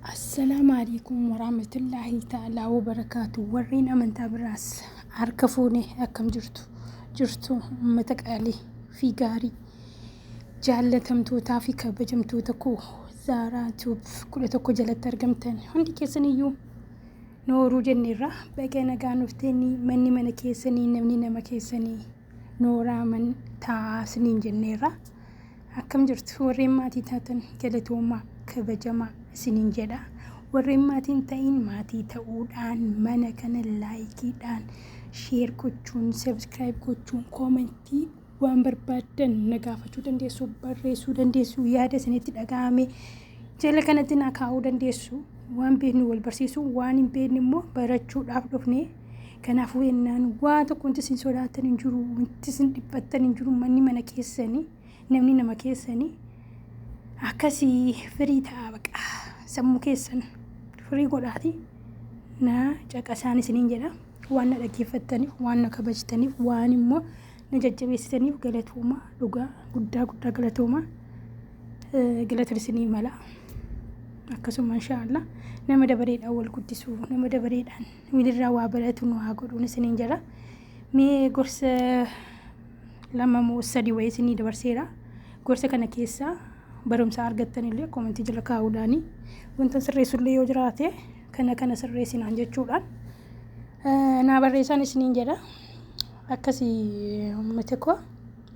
Assalaamu alaikum warahmatullahi ta'ala wabarakaatu. Warreen amantaa biraas harka fuune akkam jirtu uummata qaalii fi gaarii jaallatamtootaa fi kabajamtoota koo Zaaraa Tuub 11 jalatti argamtan hundi keessaniyyuu nooruu jenneerra baga nagaa nuftanii manni mana keessanii namni nama keessanii nooraa man taasiniin jenneerra akkam jirtu warreen maatii taatan galatoomaa kabajamaa isiniin jedha. Warreen maatiin ta'in maatii ta'uudhaan mana kana laayikiidhaan sheer gochuun sabskiraayib gochuun koomentii waan barbaadan nagaafachuu dandeessu, barreessuu dandeessu, yaada isinitti dhaga'ame jala kanatti na kaa'uu dandeessu. Waan beeknu wal barsiisuu, waan hin beekne immoo barachuudhaaf dhufne. Kanaafuu yennaan waa tokko wanti isin sodaatan hin jiru, wanti isin dhiphattan hin jiru. Manni mana keessanii namni nama keessanii akkasii firii ta'a baqa sammuu keessan firii godhaati na caqasaan isiniin jedha. Waan na dhaggeeffattaniif, waan na kabajtaniif, waan immoo na jajjabeessitaniif galatooma dhugaa guddaa galatooma galata isinii mala. Akkasuma inshaallah nama dabareedhaan wal guddisuu, nama dabareedhaan walirraa waa baratu nu haa godhuun isiniin jedha. Mee gorsa lama moo sadii wayii isinii dabarseera. Gorsa kana keessaa barumsa argattanillee koomentii jala kaa'uudhaani wanta sirreessullee yoo jiraate kana sirreessinaan jechuudhaan naa barreessaan isiniin jedha. Akkasii uummata koo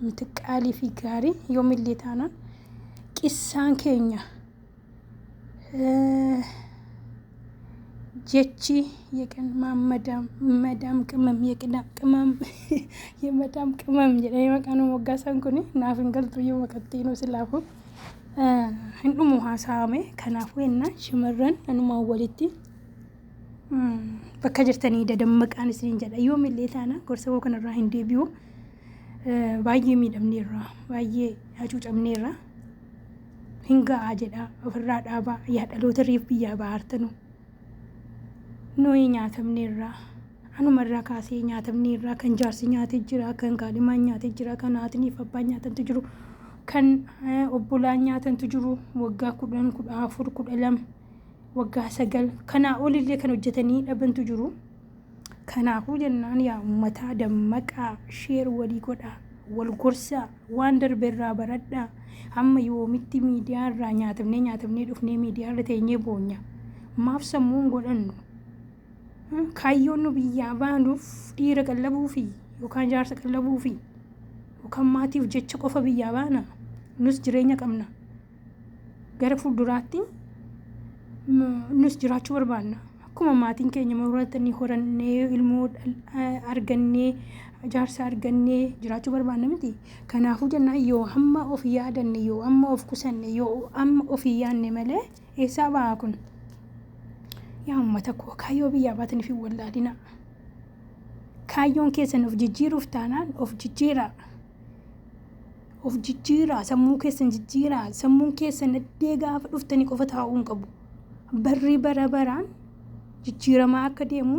uummata qaalii fi gaarii yoomillee taanaan qissaan keenya jechi የቀን መዳም ቅመም የመዳም ቅመም jedhanii maqaan moggaasan kun naaf hin galtu yoo maqattiin silaafu hin dhumu haasa'ame. Kanaafuu yennaan shamarran anumaan walitti bakka jirtanii dadammaqaan isiniin jedha. Yoomillee taana gorsa koo kanarraa hin deebi'u. Baay'ee miidhamneerra, baay'ee hacuucamneerra. Hin ga'aa jedha ofirraa dhaabaa yaa dhaloota reef biyyaa bahartanu. Nuyi nyaatamneerra anumarraa kaasee nyaatamneerra kan jaarsi nyaatee jira, kan kaadhimaan nyaatee jira, kan haatiniif abbaan nyaatantu jiru, kan obbolaan nyaatantu jiru. Waggaa 10, 14, 12, waggaa 9 kanaa olillee kan hojjetanii dhabantu jiru. Kanaafuu jennaan yaa uummataa dammaqaa sheer walii godhaa, wal gorsaa, waan darbeerraa baradhaa. Amma yoomitti miidiyaarraa nyaatamnee dhufnee miidiyaarra teenyee boonya maaf sammuun godhannu? Kaayyoon nu biyyaa baanuuf dhiira qallabuufi yookaan jaarsa qallabuufi yookaan maatiif jecha qofa biyyaa baana. Nus jireenya qabna. Gara fuulduraatti nus jiraachuu barbaanna. Akkuma maatiin keenya horatanii horannee ilmoo argannee jaarsa argannee jiraachuu barbaanna miti. Kanaafuu jennaan yoo amma of yaadanne, yoo amma of kusanne, yoo amma of yaanne malee eessaa ba'a kun? Yaa uummata koo kaayyoo biyyaa baataniif hin wallaalina. Kaayyoon keessan of jijjiiruuf taanaan of jijjiiraa. Of jijjiiraa, sammuu keessan jijjiiraa. Sammuun keessan addee gaafa dhuftanii qofa taa'uu hin qabu. Barri bara baraan jijjiiramaa akka deemu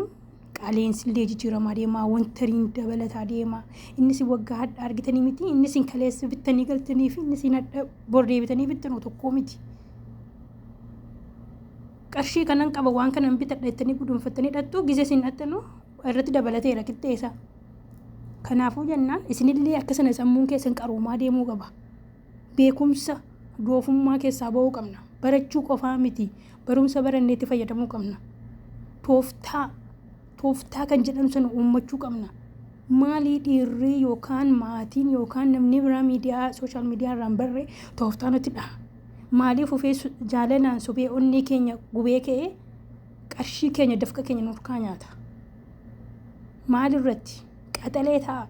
qaaleensillee jijjiiramaa deemaa, wantariin dabalataa deemaa. Innis waggaa hadhaa argitanii miti, innis hin kaleessa bittanii galtanii fi innis hin hadha bordee bitanii bittanuu tokkoo miti. Qarshii kanan qaba waan kanan bitadha jettanii gudunfattanii dhattuu gisee isin dhattanu irratti dabalateera qixxeessa. Kanaafuu jennaan isinillee akkasana sammuun keessan qaroomaa deemuu qaba. Beekumsa doofummaa keessaa ba'uu qabna. Barachuu qofaa miti, barumsa baranneetti fayyadamuu qabna. Tooftaa kan jedhamu sana uummachuu qabna. Maalii dhiirri yookaan maatiin yookaan namni biraa miidiyaa sooshaal miidiyaa irraan barree tooftaa nutti dhaha. Maaliif ufee jaalalaan sobee onnee keenya gubee ka'ee qarshii keenya dafqa keenya nurkaa nyaata? Maalirratti? Qaxalee ta'a,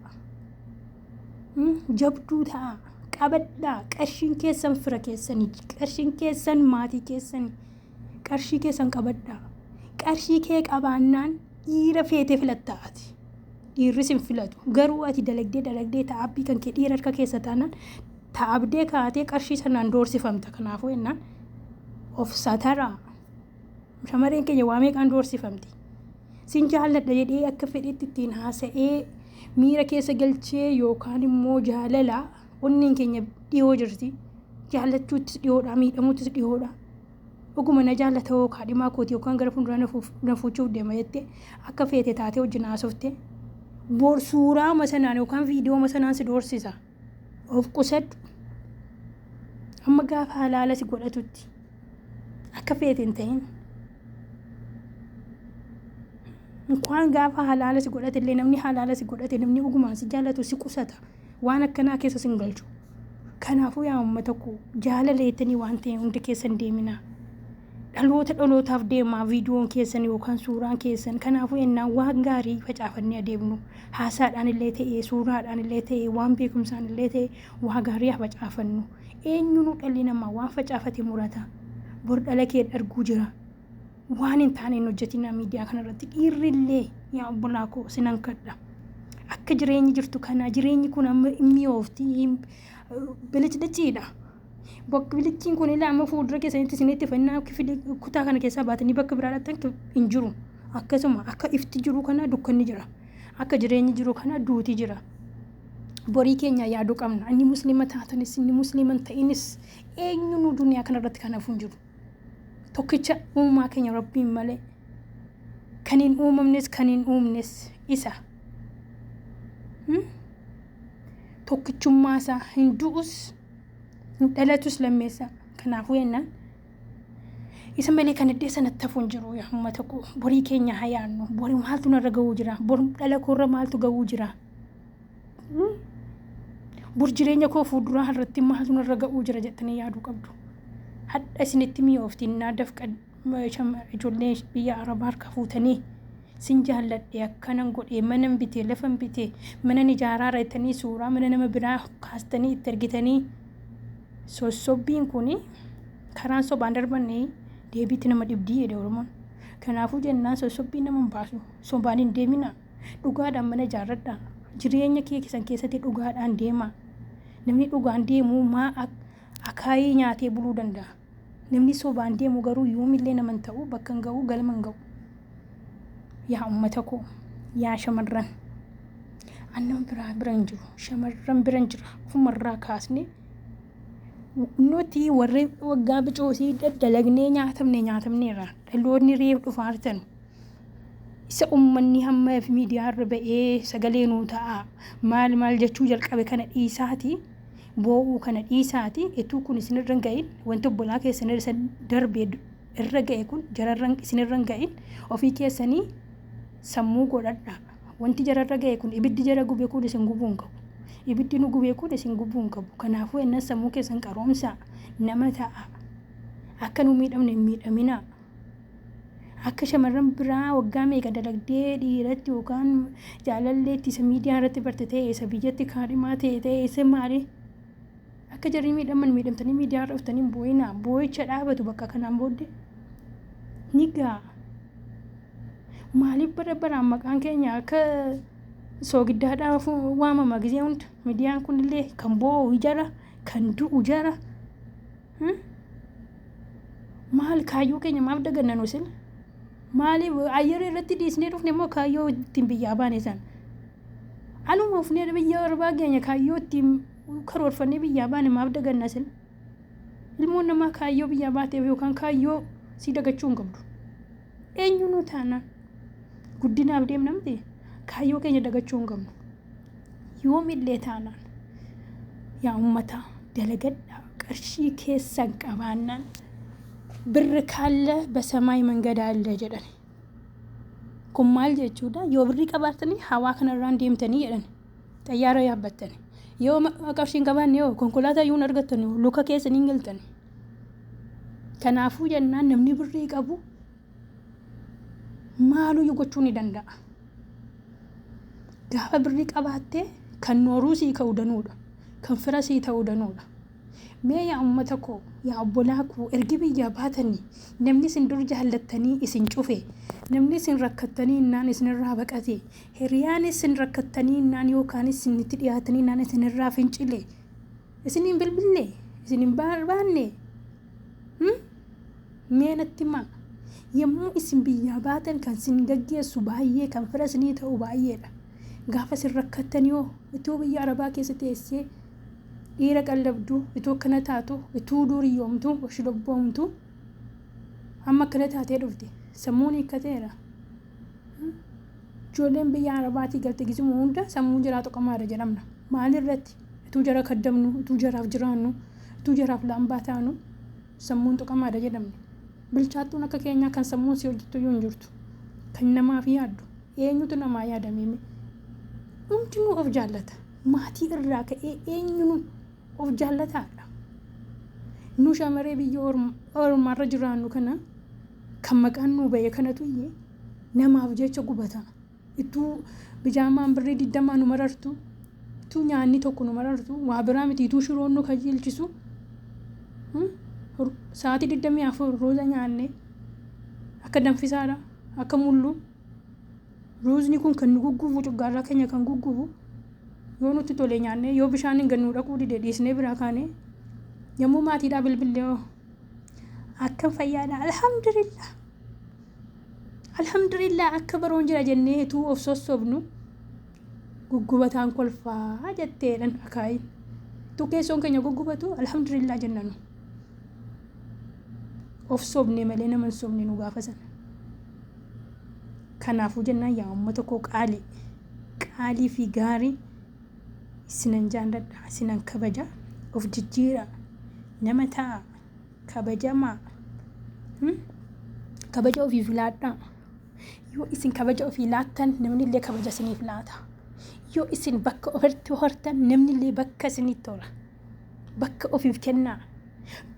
jabduu ta'a, qabadhaa. Qarshiin keessan fira keessanii, qarshiin keessan maatii keessanii, qarshii keessan qabadhaa. Qarshii kee qabaannaan dhiira feetee filattaati. Dhiirris hin filatu. Garuu ati dalagdee ta'abbii kan kee dhiira harka keessa taanaan ta'abdee kaatee qarshii sanaan doorsifamta. Kanaafuu jennaan of sataraa. Shamarreen keenya waa meeqaan doorsifamti? Sin jaalladha jedhee akka fedhetti ittiin haasa'ee miira keessa galchee yookaan immoo jaalala onneen keenya dhiyoo jirti. Jaallachuuttis dhiyoodha, miidhamuuttis dhiyoodha. oguma na jaallatoo kaadhimaa kooti yookaan gara fuuldura na fuuchuuf deema jettee akka feete taatee wajjin haasofte bor suuraa masanaan yookaan viidiyoo masanaan si doorsisa. Of qusadhu amma gaafa halaala si godhatutti akka feete hin ta'in. Waan gaafa halaala si godhate illee namni halaala si godhate namni ogumaan si jaallatu si qusata waan akkanaa keessa sin galchu. Kanaafuu yaa uummata koo jaalaleetanii waan ta'e hundi keessan deeminaa. Dhalootaaf deemaa viidiyoon keessan yookaan suuraan keessan. Kanaafuu ennaan waan gaarii facaafannee adeemnu haasaadhaan illee ta'e suuraadhaan illee ta'e waan beekumsaan illee ta'e waa gaarii facaafannu. Eenyuun dhalli namaa waan facaafate murata. Bor dhala kee dharguu jira. Waan hin taane hin hojjetinaa miidiyaa kanarratti dhiirrillee yaa obbolaa koo sinan kadha. Akka jireenyi jirtu kana jireenyi kun amma mi'oofti bilicdhachiidha. Bakka bilictiin kun illee amma fuuldura keessanitti isinitti fannaa kutaa kana keessaa baatanii bakka biraa dhaqxan hin jiru. Akkasuma akka ifti jiru kana dukkanni jira. Akka jireenyi jiru kana duuti jira. Borii keenya yaaduu qabna. Inni musliima taatanis inni musliima hin ta'inis eenyuun duniyaa kanarratti kanaaf hin jiru. Tokkicha uumaa keenya rabbiin malee kan hin uumamnes kan hin uumnes isa. Tokkichummaa isaa hin du'us hin dhalatus lammeessa. Kanaafuu jennaan isa malee kan iddoo sanatti hafu hin jiru yaa uummata koo. Borii keenya haa yaadnu. Borii maaltu narra ga'uu jira? Bor dhala koorra maaltu ga'uu jira? Bor jireenya koo fuulduraa irratti maaltu narra ga'uu jira jettanii yaaduu qabdu. Hadda isinitti mi'ooftiin naadaf ijoollee biyya Arabaa harka fuutanii sin jaalladhe akkanan godhee manan bitee lafan bitee manan ijaaraa reettanii suuraa mana nama biraa kaastanii itti ergitanii sossobbiin kuni karaan sobaan darbannee deebiitti nama dhibdii jedhe Oromoon. Kanaafuu jennaan sossobbiin nama hin baasu. Sobaan hin deemina. Dhugaadhaan mana ijaarradha. Jireenya keessan keessatti dhugaadhaan deema. Namni dhugaan deemu maa akaayii nyaatee buluu danda'a. Namni sobaan deemu garuu yoomillee nama hin ta'u bakka hin ga'u galma hin ga'u. Yaa uummata koo yaa shamarran annan bira hin jiru shamarran bira hin jira ofumarraa kaasne nuti warri waggaa bicoosii daddalagnee nyaatamneerra dhaloonni reef dhufaa jirtan isa uummanni hamma miidiyaa irra ba'ee sagalee nuu ta'a maal jechuu jalqabe kana dhiisaati boo'uu kana dhiisaati etuu kun isinirra hin ga'in wanti obbolaa keessan irra darbee irra ga'e kun jararran isinirra hin ga'in ofii keessanii sammuu godhadha. Wanti jararra ga'e kun ibiddi jara gubee kun isin gubuu hin qabu. Ibiddi nu gubee kun isin gubuu hin qabu. Kanaafuu innan sammuu keessan qaroomsa nama ta'a. Akka nu miidhamne hin miidhamina. Akka shamarran biraa waggaa meeqa dalagdee dhiiratti yookaan jaalalleetti isa miidiyaa irratti barte ta'e isa biyyatti kaadhimaa ta'e isa maali? Akka jarri miidhamtanii miidiyaa irra dhuftanii boo'ina. Boo'icha dhaabatu bakka kanaan booddee ni ga'a. Maaliif baraan maqaan keenya akka soogiddaadhaaf waamama gisee hunda miidiyaan kunillee kan boo'u jara kan du'u jara maal kaayyoo keenya maaf daganna nu sila maaliif ayyaree irratti dhiisnee dhufne immoo kaayyoo ittiin biyyaa baane san anuma ufnee biyya arbaa keenya kaayyoo ittiin karoorfannee biyyaa baane maaf daganna sila ilmoon namaa kaayyoo biyyaa baateef yookaan kaayyoo si dagachuu hin qabdu eenyu nu taanaan guddinaaf deemnamte kaayyoo keenya dagachuu hin qabnu yoomillee taanaan yaa uummata dalagadha qarshii keessan qabaannaan birri kaalla basamaay mangadaa illee jedhan kun maal jechuudha yoo birri qabaatanii hawaa kanarraan deemtanii jedhan xayyaara yaabbattanii yoo qarshii hin qabaanne yoo konkolaataa yoo argattanii luka keessanii hin galtanii kanaafuu jennaan namni birrii qabu maaluu gochuu ni danda'a. Gaafa birrii qabaattee kan nooruu sii ka'uu danuudha. Kan fira sii ta'uu danuudha. Mee yaa uummata koo yaa obbolaa koo ergi biyyaa baatanii namni isin dur jaallattanii isin cufe namni isin rakkattanii innaan isinirraa baqate hiriyaan isin rakkattanii innaan yookaan isinitti dhiyaatanii innaan isinirraa fincile isiniin bilbilee isiniin barbaanne mee natti himaa. Yommuu isin biyyaa baatan kan isin gaggeessu baay'ee kan fira isinii ta'u baay'eedha. Gaafa isin rakkattan yoo itoo biyya Arabaa keessa teessee dhiira qallabduu itoo kana taatu itoo duriyyoomtu washilobboomtu amma kana taatee dhufte sammuun hiikkateera. Ijoolleen biyya Arabaatii galte gisuma hunda sammuun jiraatu qamaadha jedhamna. Maalirratti ituu jara kaddamnu, ituu jaraaf jiraannu, ituu jaraaf lambaa taanu sammuun tuqamaadha jedhamne. Bilchaattuun akka keenyaa kan sammuun si hojjettu yoo hin jirtu. Kan namaaf yaaddu eenyutu namaa yaadamee hundinuu of jaallata. Maatii irraa ka'ee eenyuun of jaallataadha. Nu shamarree biyya ormaarra jiraannu kana kan maqaan nu ba'e kanatu iyyee namaaf jecha gubata. Ituu bijaamaan birrii 20 nu marartu, ituu nyaanni tokko nu marartu, waa biraa miti ituu shiroon nu kajeelchisu. Sa'aatii 24 rooza nyaanne akka danfisaadha, akka mullu. Roozni kun kan nu guggubu cuggaarraa keenya kan guggubu yoo nutti tole nyaanne yoo bishaan hin gannu dhaquu dide dhiisnee biraa kaane yommuu maatiidhaa bilbilee akka fayyaadha alhamdulillah akka baroon jira jennee ituu of sossobnu guggubataan kolfaa jetteedhan akaayin ituu keessoon keenya guggubatu alhamdulillah jennanu of sobne malee nama hin sobne nu gaafa sana. Kanaafuu jennaan yaa uummata koo qaalii fi gaarii isinan jaalladha, isinan kabaja, of jijjiira, nama ta'a, kabajamaa, kabaja ofiif laadhaa. Yoo isin kabaja ofii laattan namni illee kabaja isiniif laata. Yoo isin bakka ofitti hortan namni illee bakka isinitti hora. Bakka ofiif kennaa,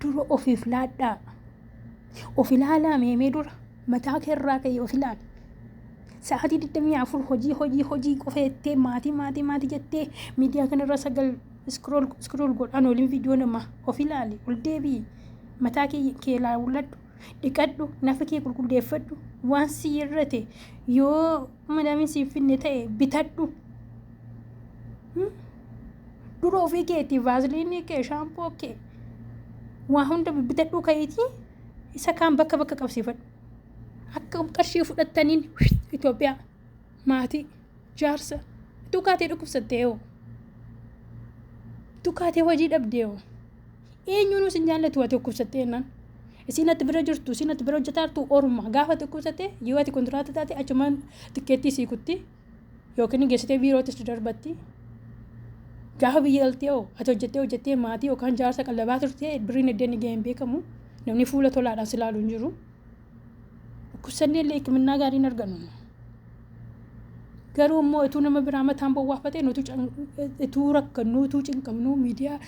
dura ofiif laadhaa. Of ilaalaa meemee dura mataa keerraa ka'ee of ilaala. Sa'aatii 24 hojii qofa jettee maatii jettee miidiyaa kanarra sagal scroll godhaan waliin viidiyoo nama of ilaali ol deebi'i mataa kee ilaawwadhu dhiqadhu nafa kee qulqulleeffadhu waan si irrate yoo madaamin siif finne ta'e bitadhu. Dura ofii keetii vaaziliinii kee shaampoo kee waa hunda bitadhu ka'iitii isa kaan bakka qabsiifadhu. Akka qarshii fudhattaniin Itoophiyaa maatii jaarsa tukaatee dhukkubsattee hoo tukaatee hojii dhabdee hoo eenyuun isin jaallatu ati dhukkubsattee jennaan isin ati bira jirtu isin ati bira hojjetaartu orma gaafa dhukkubsattee yoo ati kontiraata taate achumaan tikkeettii sii kutti yookiin geessitee biirootti darbatti gaafa biyya galtee hoo ati hojjettee maatii yookaan jaarsa qallabaa turtee birriin iddeen ni ga'een beekamu namni fuula tolaadhaan si ilaalu hin jiru. Dhukkubsannee illee hikimannaa gaariin argannu. Garuu immoo ituu nama biraa mataan bowwaafatee ituu rakkannu ituu cinqamnu miidiyaa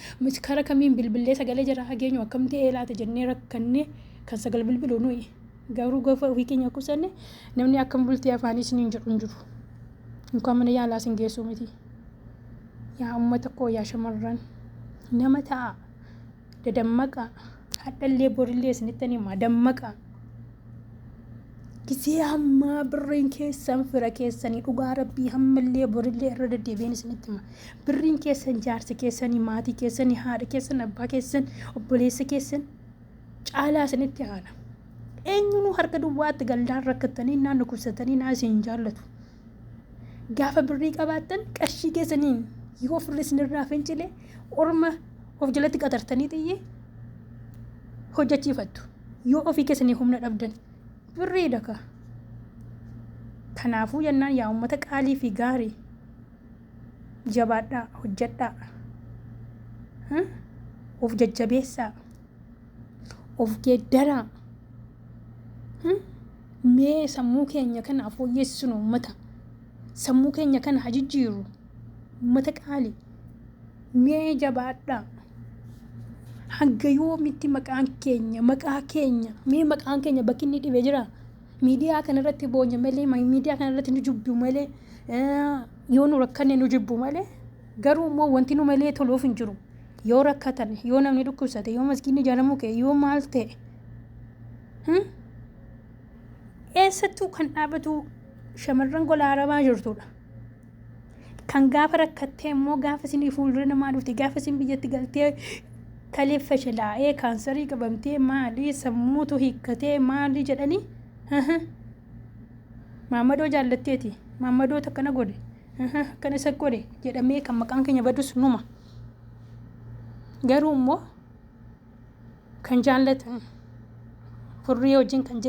karaa kamiin bilbilee sagalee jara hageenyu akkam ta'ee laata jennee rakkannee kan sagal bilbilu nuyi. Garuu gaafa ofii keenya dhukkubsanne namni akkam bultee afaanis hin jiru. Inkaan mana yaalaa sin geessu miti. Yaa uummata koo yaa shamarran nama ta'a dadammaqa hadhallee borillee isinitti himaa dammaqa. Gisee hamma birriin keessan fira keessanii dhugaa rabbii hammallee borillee irra deddeebiin isinitti hima. Birriin keessan jaarsa keessanii maatii keessanii haadha keessan abbaa keessan obboleessa keessan caalaa isinitti haala. Eenyuun harka duwwaatti galdaan rakkattanii naannoo kubsatanii naa isin jaallatu. Gaafa birrii qabaattan qarshii keessaniin yoo firri isinirraa fincile orma of jalatti qatartanii xiyyee hojjechiifattu. Yoo ofii keessanii humna dhabdan birrii daka. Kanaafuu jennaan yaa uummata qaalii fi gaarii jabaadhaa hojjedhaa. Of jajjabeessaa. Of geeddaraa. Mee sammuu keenya kana fooyyessinu uummata. Sammuu keenya kana hajijjiiru uummata qaalii. Mee jabaadhaa. Hanga yoomitti maqaa keenya bakki inni dhibee jira. Miidiyaa kanarratti boonya malee miidiyaa kanarratti nu jibbu malee yoo nu rakkanne nu jibbu malee garuu immoo wanti nu malee toluuf hin jiru. Yoo rakkatan yoo namni dhukkubsate yoo maskiinni jaalamuu ka'e yoo maal ta'e eessattuu kan dhaabatu shamarran gola arabaa jirtudha. Kan gaafa rakkattee immoo gaafa isin fuuldura namaa dhufte gaafa isin biyyatti galtee kalee fashalaa'ee kaansarii qabamtee maalii sammuutu hiikkatee maalii jedhanii Maammadoo jaallatteeti Maammadoo takkana godhe akkana isa godhe jedhamee kan maqaan keenya badus numa. Garuu immoo kan jaallatan hurrii wajjin kan